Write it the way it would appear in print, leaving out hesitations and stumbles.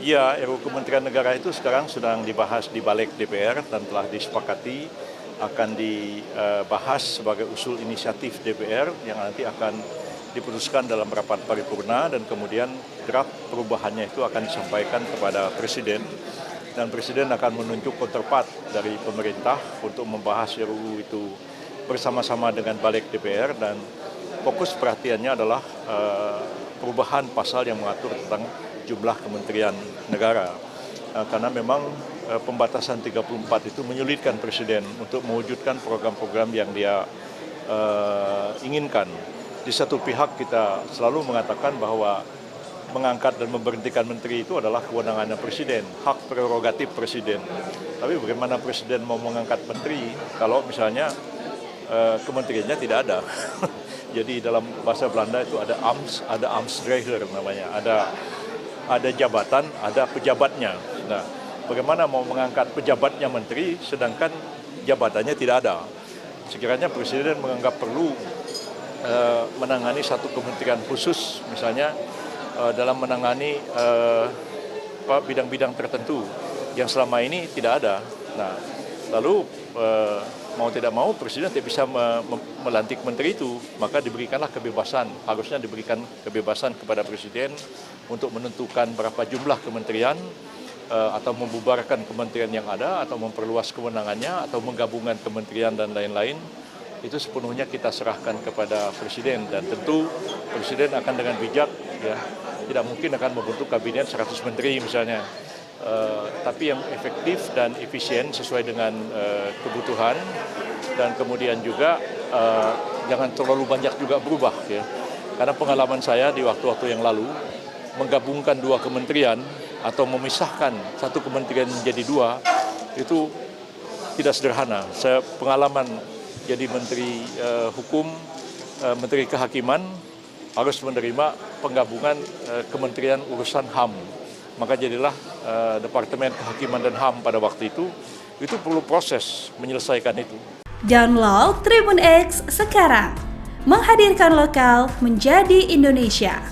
Ya, RUU Kementerian Negara itu sekarang sedang dibahas di Balik DPR dan telah disepakati akan dibahas sebagai usul inisiatif DPR yang nanti akan diputuskan dalam rapat paripurna dan kemudian draft perubahannya itu akan disampaikan kepada Presiden dan Presiden akan menunjuk counterpart dari pemerintah untuk membahas RUU itu bersama-sama dengan Balik DPR dan fokus perhatiannya adalah perubahan pasal yang mengatur tentang jumlah kementerian negara. Karena memang pembatasan 34 itu menyulitkan Presiden untuk mewujudkan program-program yang dia inginkan. Di satu pihak kita selalu mengatakan bahwa mengangkat dan memberhentikan menteri itu adalah kewenangannya Presiden, hak prerogatif Presiden. Tapi bagaimana Presiden mau mengangkat menteri kalau misalnya kementeriannya tidak ada? Jadi dalam bahasa Belanda itu ada Amtsdrager namanya, ada jabatan, ada pejabatnya. Nah, bagaimana mau mengangkat pejabatnya menteri sedangkan jabatannya tidak ada? Sekiranya Presiden menganggap perlu menangani satu kementerian khusus, misalnya dalam menangani bidang-bidang tertentu yang selama ini tidak ada. Nah, lalu mau tidak mau Presiden tidak bisa melantik menteri itu, maka diberikanlah kebebasan, harusnya diberikan kebebasan kepada Presiden untuk menentukan berapa jumlah kementerian atau membubarkan kementerian yang ada atau memperluas kewenangannya atau menggabungkan kementerian dan lain-lain. Itu sepenuhnya kita serahkan kepada Presiden dan tentu Presiden akan dengan bijak, ya, tidak mungkin akan membentuk kabinet 100 menteri misalnya. Tapi yang efektif dan efisien sesuai dengan kebutuhan dan kemudian juga jangan terlalu banyak juga berubah, ya. Karena pengalaman saya di waktu-waktu yang lalu menggabungkan dua kementerian atau memisahkan satu kementerian menjadi dua itu tidak sederhana. Saya pengalaman jadi Menteri Hukum, Menteri Kehakiman harus menerima penggabungan Kementerian Urusan HAM. Maka jadilah Departemen Kehakiman dan HAM pada waktu itu perlu proses menyelesaikan itu. Download Tribun X sekarang, menghadirkan lokal menjadi Indonesia.